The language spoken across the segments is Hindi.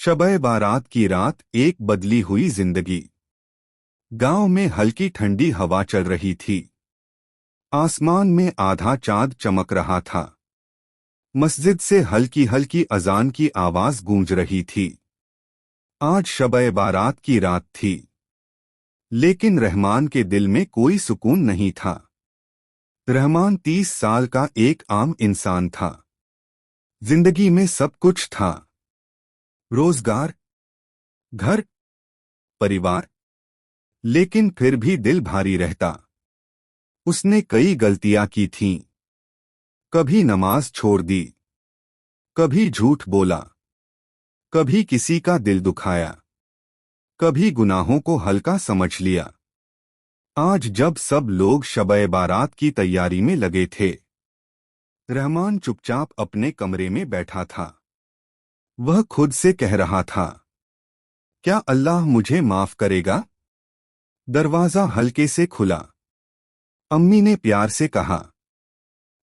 शब-ए बारात की रात, एक बदली हुई जिंदगी। गांव में हल्की ठंडी हवा चल रही थी। आसमान में आधा चांद चमक रहा था। मस्जिद से हल्की हल्की अजान की आवाज गूंज रही थी। आज शब-ए बारात की रात थी, लेकिन रहमान के दिल में कोई सुकून नहीं था। रहमान 30 साल का एक आम इंसान था। जिंदगी में सब कुछ था, रोजगार, घर, परिवार, लेकिन फिर भी दिल भारी रहता। उसने कई गलतियां की थीं। कभी नमाज छोड़ दी, कभी झूठ बोला, कभी किसी का दिल दुखाया, कभी गुनाहों को हल्का समझ लिया। आज जब सब लोग शब-ए बारात की तैयारी में लगे थे, रहमान चुपचाप अपने कमरे में बैठा था। वह खुद से कह रहा था, क्या अल्लाह मुझे माफ करेगा? दरवाजा हल्के से खुला। अम्मी ने प्यार से कहा,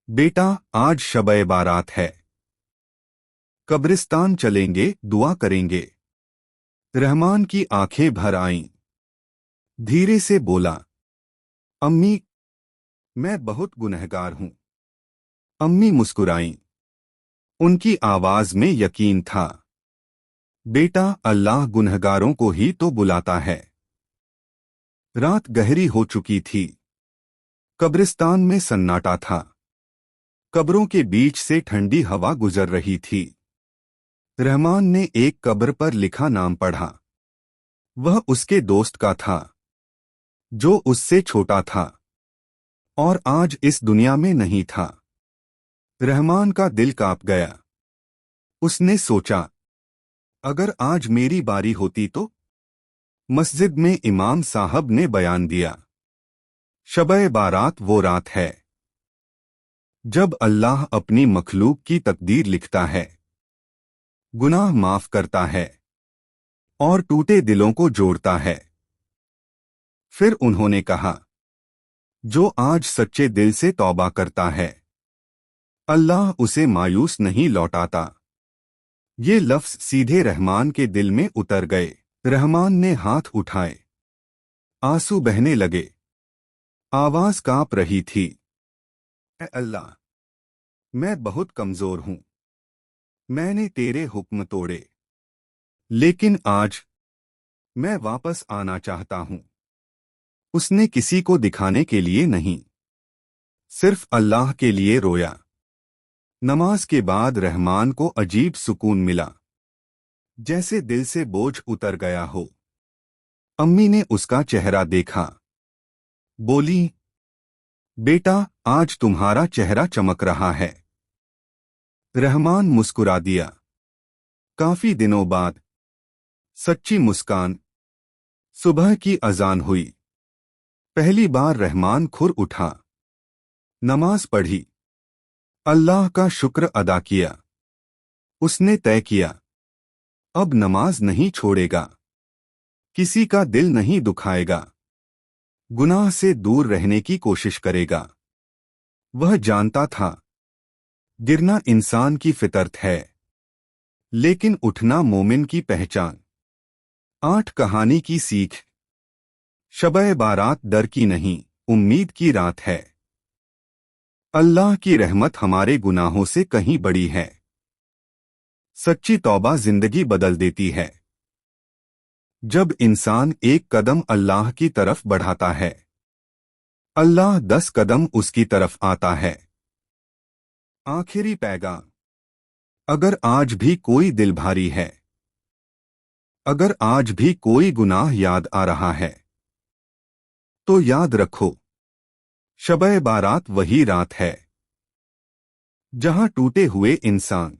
बेटा, आज शब-ए बारात है, कब्रिस्तान चलेंगे, दुआ करेंगे। रहमान की आंखें भर आईं। धीरे से बोला, अम्मी, मैं बहुत गुनहगार हूं। अम्मी मुस्कुराईं। उनकी आवाज में यकीन था। बेटा, अल्लाह गुनहगारों को ही तो बुलाता है। रात गहरी हो चुकी थी। कब्रिस्तान में सन्नाटा था। कब्रों के बीच से ठंडी हवा गुजर रही थी। रहमान ने एक कब्र पर लिखा नाम पढ़ा। वह उसके दोस्त का था, जो उससे छोटा था और आज इस दुनिया में नहीं था। रहमान का दिल कांप गया। उसने सोचा, अगर आज मेरी बारी होती तो? मस्जिद में इमाम साहब ने बयान दिया, शब-ए बारात वो रात है जब अल्लाह अपनी मखलूक की तकदीर लिखता है, गुनाह माफ करता है और टूटे दिलों को जोड़ता है। फिर उन्होंने कहा, जो आज सच्चे दिल से तौबा करता है, अल्लाह उसे मायूस नहीं लौटाता। ये लफ्ज सीधे रहमान के दिल में उतर गए। रहमान ने हाथ उठाए। आंसू बहने लगे। आवाज कांप रही थी, ए अल्लाह, मैं बहुत कमजोर हूं। मैंने तेरे हुक्म तोड़े, लेकिन आज मैं वापस आना चाहता हूं। उसने किसी को दिखाने के लिए नहीं, सिर्फ अल्लाह के लिए रोया। नमाज के बाद रहमान को अजीब सुकून मिला, जैसे दिल से बोझ उतर गया हो। अम्मी ने उसका चेहरा देखा। बोली, बेटा, आज तुम्हारा चेहरा चमक रहा है। रहमान मुस्कुरा दिया। काफी दिनों बाद सच्ची मुस्कान। सुबह की अजान हुई। पहली बार रहमान खुर उठा। नमाज पढ़ी, अल्लाह का शुक्र अदा किया। उसने तय किया, अब नमाज नहीं छोड़ेगा, किसी का दिल नहीं दुखाएगा, गुनाह से दूर रहने की कोशिश करेगा। वह जानता था, गिरना इंसान की फितरत है, लेकिन उठना मोमिन की पहचान। 8 कहानी की सीख। शब-ए बारात डर की नहीं, उम्मीद की रात है। अल्लाह की रहमत हमारे गुनाहों से कहीं बड़ी है। सच्ची तौबा जिंदगी बदल देती है। जब इंसान एक कदम अल्लाह की तरफ बढ़ाता है, अल्लाह 10 कदम उसकी तरफ आता है। आखिरी पैगाम। अगर आज भी कोई दिल भारी है, अगर आज भी कोई गुनाह याद आ रहा है, तो याद रखो, शब-ए बारात वही रात है जहां टूटे हुए इंसान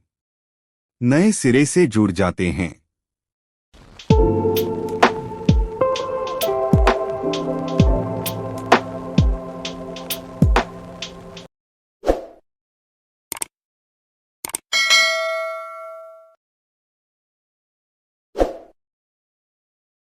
नए सिरे से जुड़ जाते हैं।